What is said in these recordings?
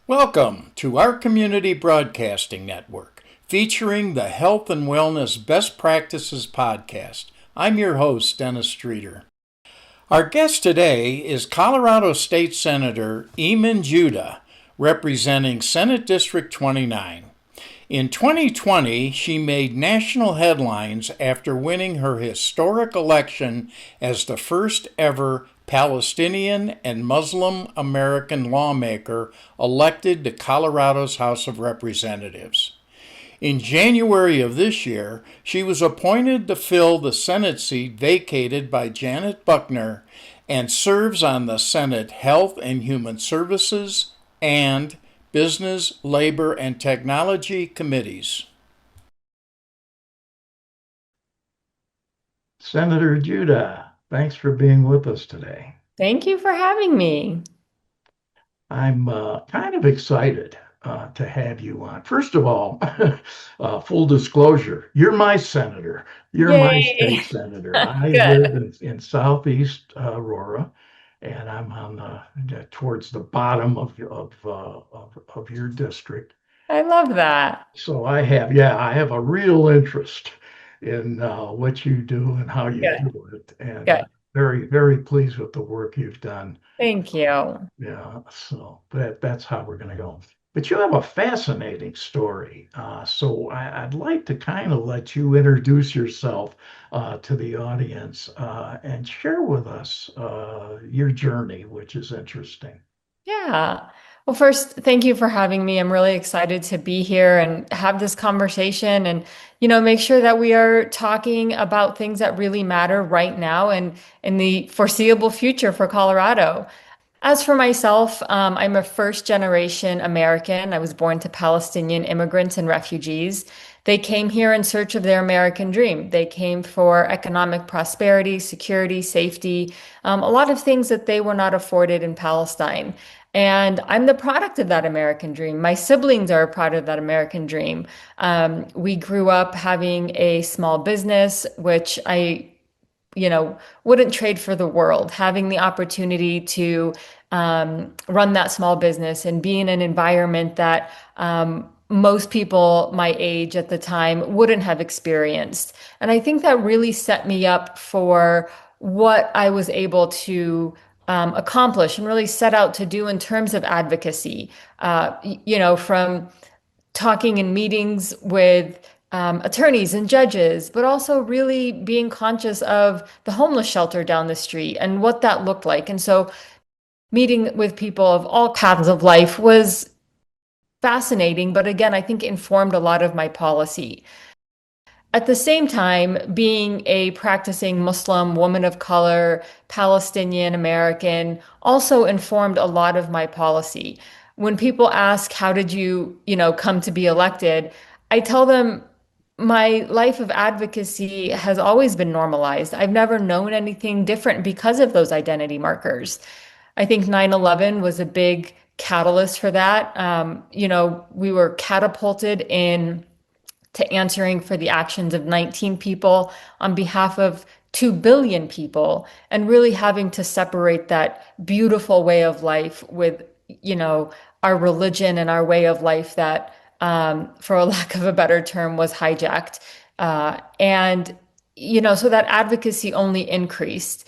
Welcome to our community broadcasting network, featuring the Health and Wellness Best Practices podcast. I'm your host, Dennis Streeter. Our guest today is Colorado State Senator Iman Jodeh, representing Senate District 29. In 2020, she made national headlines after winning her historic election as the first ever Palestinian and Muslim American lawmaker elected to Colorado's House of Representatives. In January of this year, she was appointed to fill the Senate seat vacated by Janet Buckner and serves on the Senate Health and Human Services and Business, Labor, and Technology committees. Senator Jodeh, thanks for being with us today. Thank you for having me. I'm kind of excited to have you on. First of all, full disclosure, you're my senator. You're my Yay. state senator. I live Good. in Southeast Aurora, and I'm on towards the bottom of your district. I love that. So I have a real interest in what you do and how you Good. do it, and Good. very, very pleased with the work you've done. Thank you. Yeah, so that's how we're going to go. But you have a fascinating story, so I'd like to kind of let you introduce yourself to the audience and share with us your journey, which is interesting. Yeah. Well, first, thank you for having me. I'm really excited to be here and have this conversation and, make sure that we are talking about things that really matter right now and in the foreseeable future for Colorado. As for myself, I'm a first generation American. I was born to Palestinian immigrants and refugees. They came here in search of their American dream. They came for economic prosperity, security, safety, a lot of things that they were not afforded in Palestine. And I'm the product of that American dream. My siblings are a product of that American dream. We grew up having a small business, which I wouldn't trade for the world. Having the opportunity to run that small business and be in an environment that most people my age at the time wouldn't have experienced. And I think that really set me up for what I was able to accomplish and really set out to do in terms of advocacy. From talking in meetings with attorneys and judges, but also really being conscious of the homeless shelter down the street and what that looked like. And so meeting with people of all paths of life was fascinating, but again, I think informed a lot of my policy. At the same time, being a practicing Muslim woman of color, Palestinian American, also informed a lot of my policy. When people ask, how did you come to be elected? I tell them my life of advocacy has always been normalized. I've never known anything different because of those identity markers. I think 9/11 was a big catalyst for that. We were catapulted in to answering for the actions of 19 people on behalf of 2 billion people and really having to separate that beautiful way of life with, our religion and our way of life that, for a lack of a better term, was hijacked. So that advocacy only increased.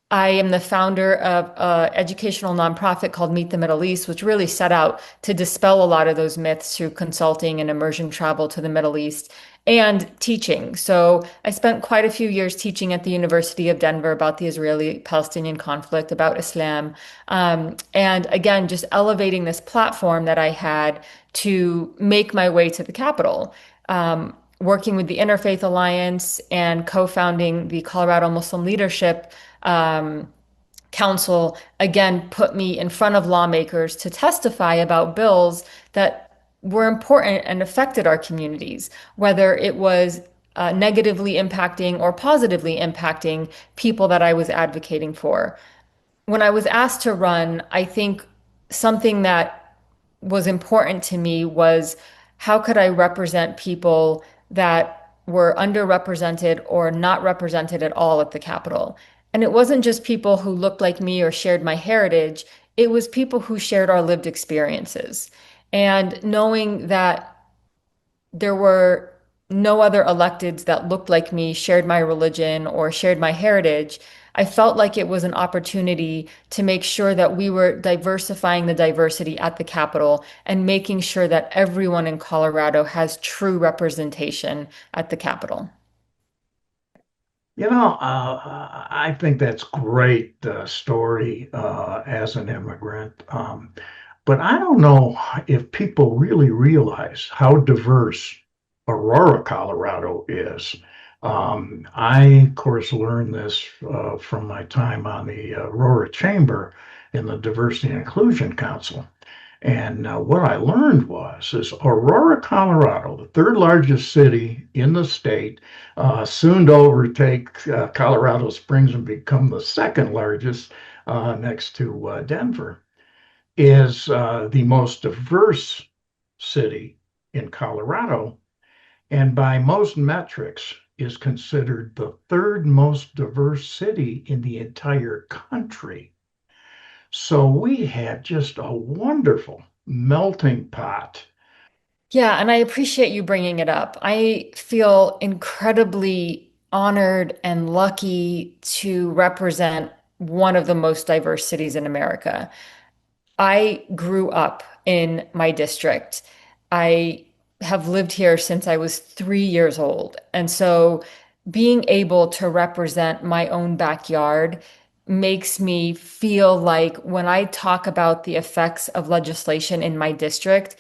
I am the founder of an educational nonprofit called Meet the Middle East, which really set out to dispel a lot of those myths through consulting and immersion travel to the Middle East and teaching. So I spent quite a few years teaching at the University of Denver about the Israeli-Palestinian conflict, about Islam. And again, just elevating this platform that I had to make my way to the Capitol. Working with the Interfaith Alliance and co-founding the Colorado Muslim Leadership Council again put me in front of lawmakers to testify about bills that were important and affected our communities, whether it was negatively impacting or positively impacting people that I was advocating for. When I was asked to run, I think something that was important to me was how could I represent people that were underrepresented or not represented at all at the Capitol. And it wasn't just people who looked like me or shared my heritage. it was people who shared our lived experiences. And knowing that there were no other electeds that looked like me, shared my religion, or shared my heritage, I felt like it was an opportunity to make sure that we were diversifying the diversity at the Capitol and making sure that everyone in Colorado has true representation at the Capitol. I think that's great story as an immigrant. But I don't know if people really realize how diverse Aurora, Colorado is. I, of course, learned this from my time on the Aurora Chamber in the Diversity and Inclusion Council. And what I learned is Aurora, Colorado, the third largest city in the state, soon to overtake Colorado Springs and become the second largest next to Denver, is the most diverse city in Colorado, and by most metrics is considered the third most diverse city in the entire country. So we have just a wonderful melting pot. Yeah, and I appreciate you bringing it up. I feel incredibly honored and lucky to represent one of the most diverse cities in America. I grew up in my district. I have lived here since I was 3 years old. And so being able to represent my own backyard makes me feel like when I talk about the effects of legislation in my district,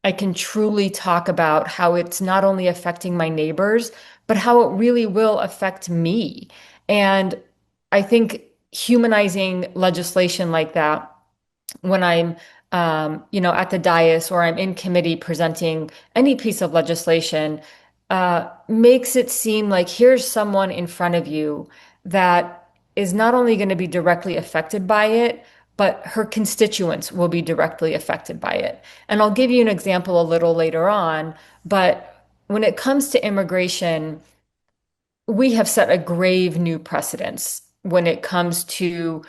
I can truly talk about how it's not only affecting my neighbors, but how it really will affect me. And I think humanizing legislation like that when I'm, at the dais or I'm in committee presenting any piece of legislation, makes it seem like here's someone in front of you that is not only going to be directly affected by it, but her constituents will be directly affected by it. And I'll give you an example a little later on, but when it comes to immigration, we have set a grave new precedence when it comes to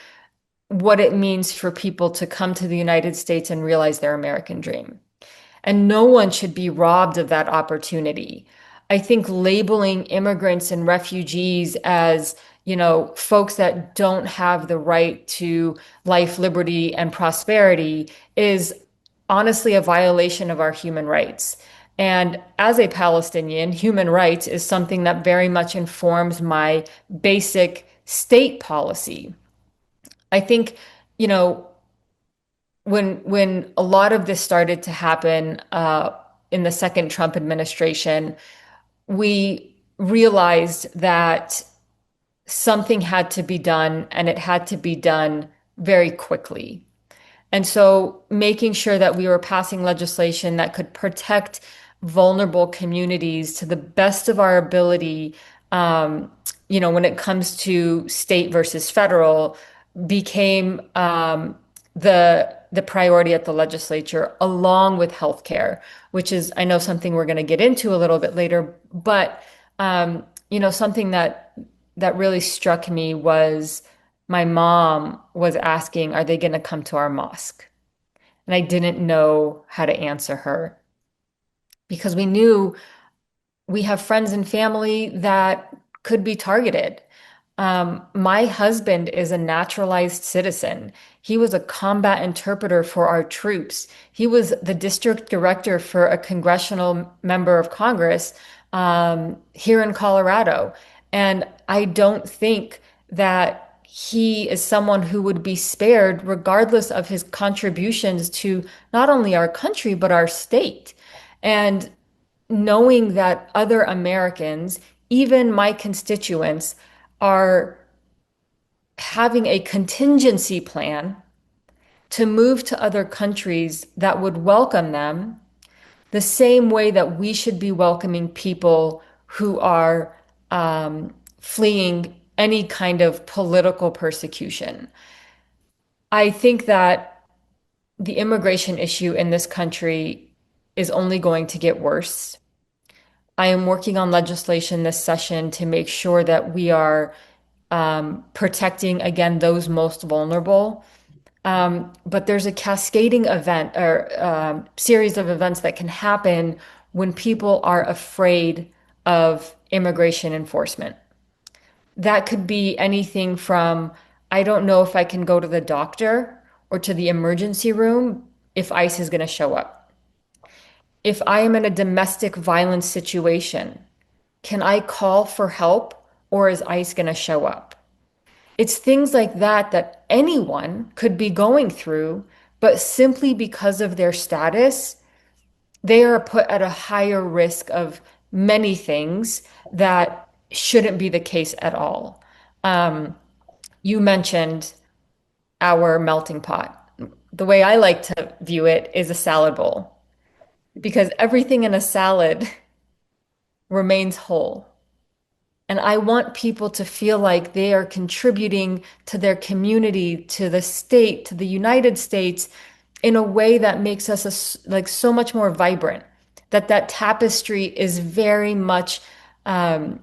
what it means for people to come to the United States and realize their American dream. And no one should be robbed of that opportunity. I think labeling immigrants and refugees as, folks that don't have the right to life, liberty, and prosperity is honestly a violation of our human rights. And as a Palestinian, human rights is something that very much informs my basic state policy. I think, you know, when a lot of this started to happen in the second Trump administration, we realized that something had to be done and it had to be done very quickly. And so making sure that we were passing legislation that could protect vulnerable communities to the best of our ability, when it comes to state versus federal, became the priority at the legislature, along with healthcare, which is, I know, something we're going to get into a little bit later. But something that really struck me was my mom was asking, "Are they going to come to our mosque?" And I didn't know how to answer her because we knew we have friends and family that could be targeted. My husband is a naturalized citizen. He was a combat interpreter for our troops. He was the district director for a congressional member of Congress here in Colorado. And I don't think that he is someone who would be spared, regardless of his contributions to not only our country, but our state. And knowing that other Americans, even my constituents, are having a contingency plan to move to other countries that would welcome them the same way that we should be welcoming people who are fleeing any kind of political persecution. I think that the immigration issue in this country is only going to get worse. I am working on legislation this session to make sure that we are protecting, again, those most vulnerable. But there's a cascading event or series of events that can happen when people are afraid of immigration enforcement. That could be anything from, I don't know if I can go to the doctor or to the emergency room if ICE is going to show up. If I am in a domestic violence situation, can I call for help or is ICE going to show up? It's things like that that anyone could be going through, but simply because of their status, they are put at a higher risk of many things that shouldn't be the case at all. Um, you mentioned our melting pot. The way I like to view it is a salad bowl because everything in a salad remains whole. And I want people to feel like they are contributing to their community, to the state, to the United States in a way that makes us like so much more vibrant. That tapestry is very much, um,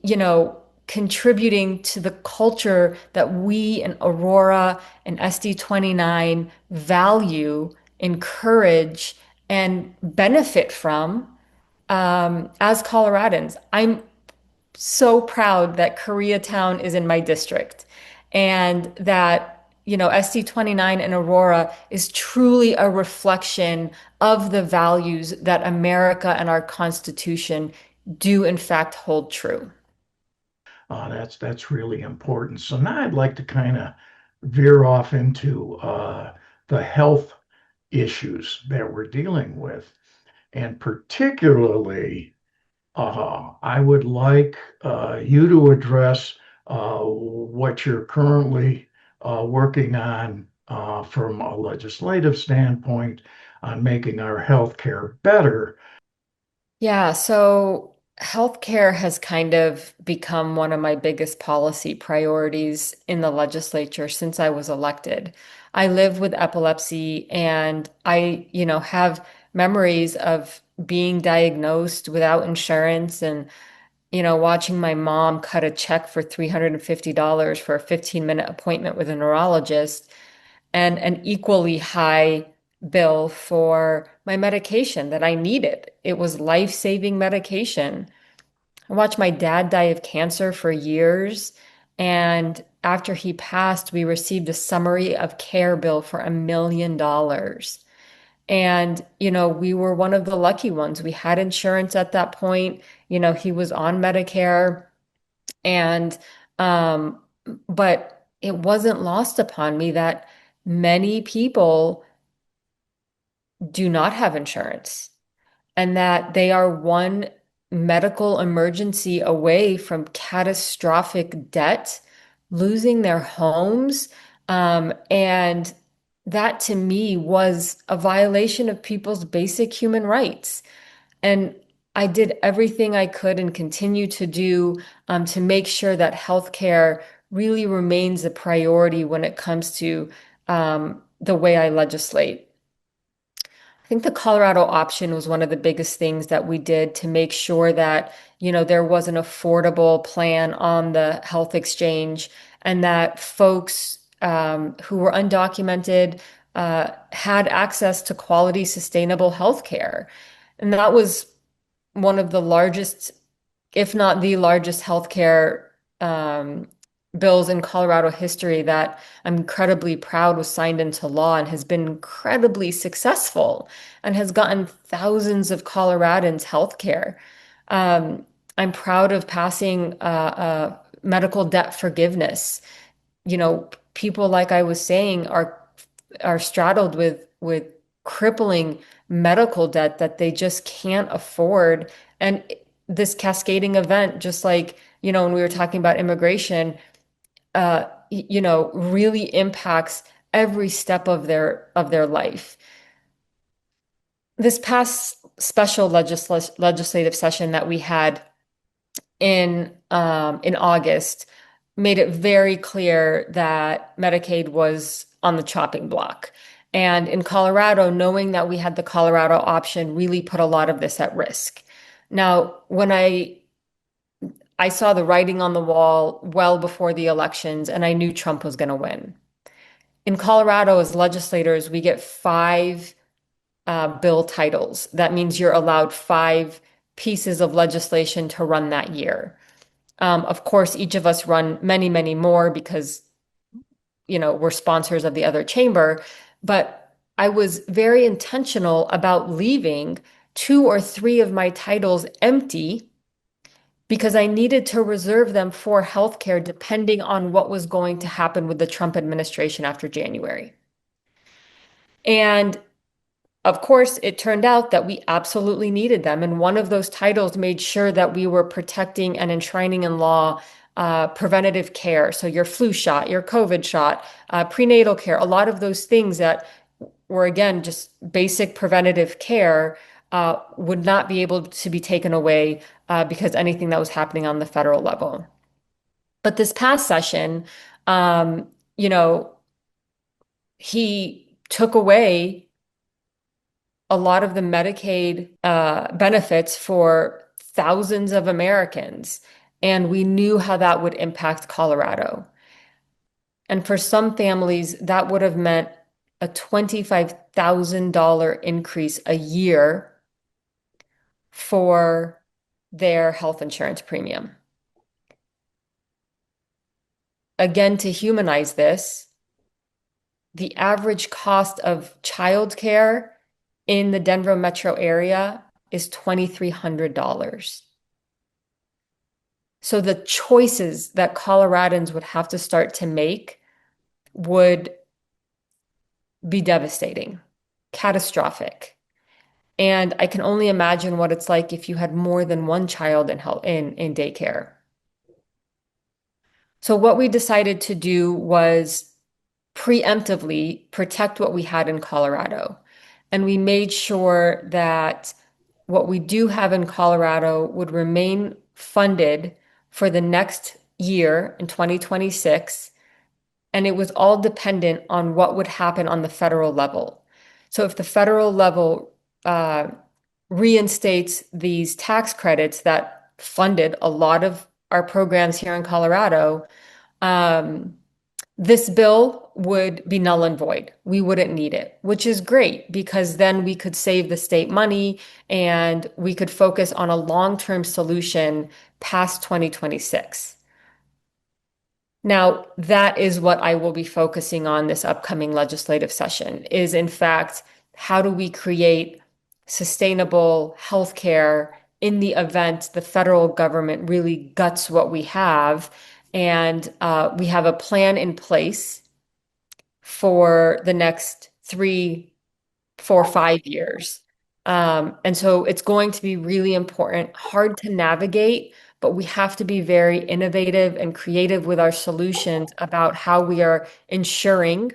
you know, contributing to the culture that we in Aurora and SD29 value, encourage, and benefit from as Coloradans. I'm so proud that Koreatown is in my district and that, SD29 and Aurora is truly a reflection of the values that America and our Constitution do in fact hold true. That's really important. So now I'd like to kind of veer off into the health issues that we're dealing with, and particularly, I would like you to address what you're currently working on from a legislative standpoint on making our healthcare better. Yeah, so healthcare has kind of become one of my biggest policy priorities in the legislature since I was elected. I live with epilepsy and I, have memories of being diagnosed without insurance and, watching my mom cut a check for $350 for a 15-minute appointment with a neurologist and an equally high bill for my medication that I needed. It was life-saving medication. I watched my dad die of cancer for years, and after he passed, we received a summary of care bill for $1 million. And, we were one of the lucky ones. We had insurance at that point. He was on Medicare. And, but it wasn't lost upon me that many people do not have insurance and that they are one medical emergency away from catastrophic debt, losing their homes. And that to me was a violation of people's basic human rights. And I did everything I could and continue to do to make sure that healthcare really remains a priority when it comes to the way I legislate. I think the Colorado option was one of the biggest things that we did to make sure that, there was an affordable plan on the health exchange and that folks who were undocumented had access to quality, sustainable health care. And that was one of the largest, if not the largest, healthcare um, bills in Colorado history that I'm incredibly proud was signed into law and has been incredibly successful and has gotten thousands of Coloradans healthcare. Um, I'm proud of passing medical debt forgiveness. People, like I was saying, are straddled with crippling medical debt that they just can't afford. And this cascading event, just like, when we were talking about immigration, really impacts every step of their life. This past special legislative session that we had in August made it very clear that Medicaid was on the chopping block. And in Colorado, knowing that we had the Colorado option really put a lot of this at risk. Now, when I saw the writing on the wall well before the elections, and I knew Trump was going to win. In Colorado, as legislators, we get five bill titles. That means you're allowed five pieces of legislation to run that year. Of course, each of us run many, many more because, we're sponsors of the other chamber. But I was very intentional about leaving two or three of my titles empty because I needed to reserve them for healthcare depending on what was going to happen with the Trump administration after January. And of course, it turned out that we absolutely needed them. And one of those titles made sure that we were protecting and enshrining in law preventative care. So your flu shot, your COVID shot, prenatal care, a lot of those things that were, again, just basic preventative care would not be able to be taken away because anything that was happening on the federal level. But this past session, um, you know, he took away a lot of the Medicaid benefits for thousands of Americans. And we knew how that would impact Colorado. And for some families, that would have meant a $25,000 increase a year for their health insurance premium. Again, to humanize this, the average cost of childcare in the Denver metro area is $2,300. So the choices that Coloradans would have to start to make would be devastating, catastrophic. And I can only imagine what it's like if you had more than one child in daycare. So what we decided to do was preemptively protect what we had in Colorado. And we made sure that what we do have in Colorado would remain funded for the next year in 2026. And it was all dependent on what would happen on the federal level. So if the federal level reinstates these tax credits that funded a lot of our programs here in Colorado, um, this bill would be null and void. We wouldn't need it, which is great because then we could save the state money and we could focus on a long-term solution past 2026. Now, that is what I will be focusing on this upcoming legislative session is, in fact, how do we create sustainable healthcare in the event the federal government really guts what we have? And we have a plan in place for the next 3, 4, 5 years. And so it's going to be really important, hard to navigate, but we have to be very innovative and creative with our solutions about how we are ensuring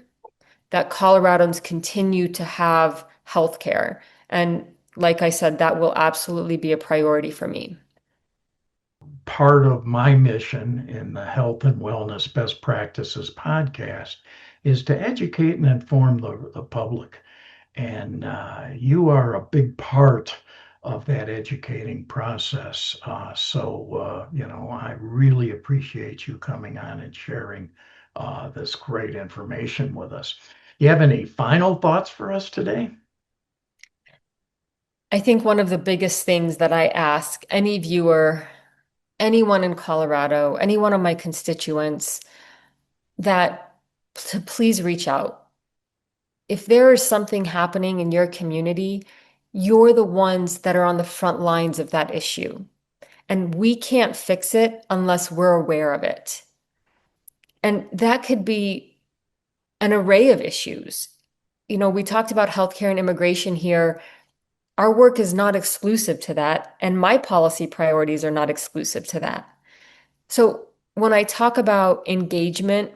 that Coloradans continue to have healthcare. And like I said, that will absolutely be a priority for me. Part of my mission in the Health and Wellness Best Practices podcast is to educate and inform the public. And you are a big part of that educating process. I really appreciate you coming on and sharing this great information with us. You have any final thoughts for us today? I think one of the biggest things that I ask any viewer, anyone in Colorado, any one of my constituents, that to please reach out. If there is something happening in your community, you're the ones that are on the front lines of that issue. And we can't fix it unless we're aware of it. And that could be an array of issues. We talked about healthcare and immigration here. Our work is not exclusive to that, and my policy priorities are not exclusive to that. So when I talk about engagement,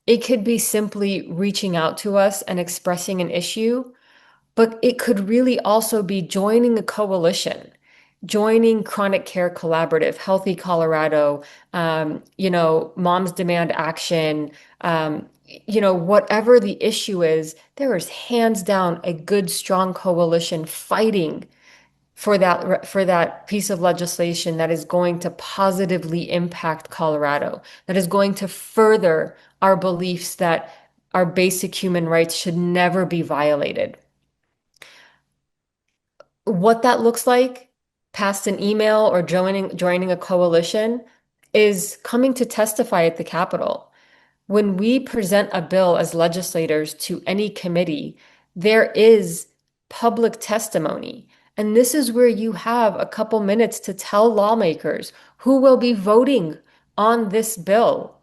it could be simply reaching out to us and expressing an issue, but it could really also be joining a coalition, joining Chronic Care Collaborative, Healthy Colorado, Moms Demand Action, whatever the issue is, there is hands down a good, strong coalition fighting for that piece of legislation that is going to positively impact Colorado, that is going to further our beliefs that our basic human rights should never be violated. What that looks like, past an email or joining a coalition, is coming to testify at the Capitol. When we present a bill as legislators to any committee, there is public testimony. And this is where you have a couple minutes to tell lawmakers who will be voting on this bill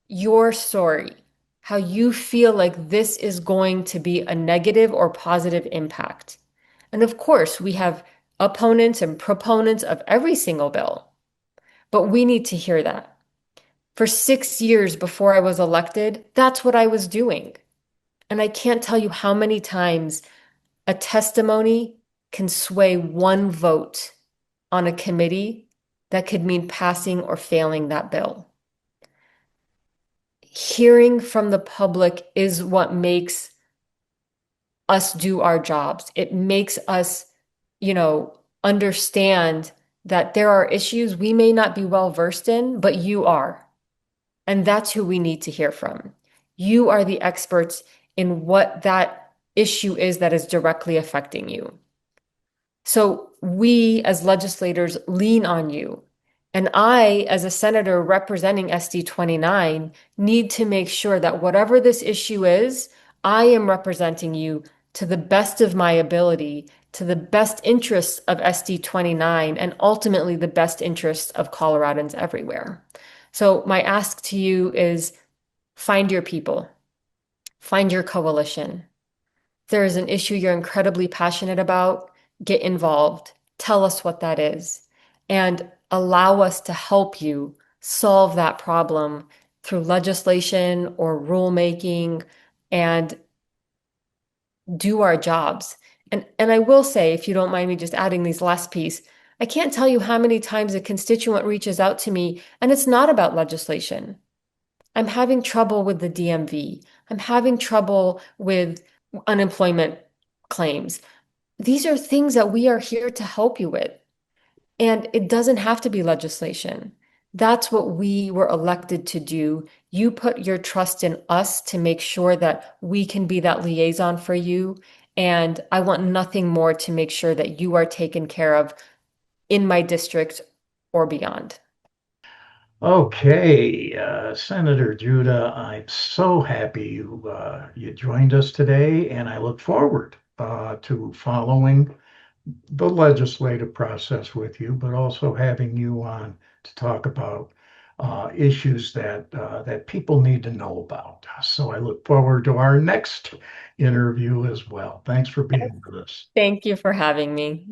your story, how you feel like this is going to be a negative or positive impact. And of course, we have opponents and proponents of every single bill, but we need to hear that. For 6 years before I was elected, that's what I was doing. And I can't tell you how many times a testimony can sway one vote on a committee that could mean passing or failing that bill. Hearing from the public is what makes us do our jobs. It makes us, understand that there are issues we may not be well versed in, but you are. And that's who we need to hear from. You are the experts in what that issue is that is directly affecting you. So we as legislators lean on you. And I, as a senator representing SD 29, need to make sure that whatever this issue is, I am representing you to the best of my ability, to the best interests of SD 29, and ultimately the best interests of Coloradans everywhere. So my ask to you is find your people, find your coalition. If there is an issue you're incredibly passionate about, get involved. Tell us what that is and allow us to help you solve that problem through legislation or rulemaking and do our jobs. And I will say, if you don't mind me just adding these last piece, I can't tell you how many times a constituent reaches out to me and it's not about legislation. I'm having trouble with the DMV. I'm having trouble with unemployment claims. These are things that we are here to help you with. And it doesn't have to be legislation. That's what we were elected to do. You put your trust in us to make sure that we can be that liaison for you. And I want nothing more to make sure that you are taken care of in my district or beyond. Okay, Senator Judah, I'm so happy you joined us today, and I look forward to following the legislative process with you, but also having you on to talk about issues that people need to know about. So I look forward to our next interview as well. Thanks for being with us. Thank you for having me.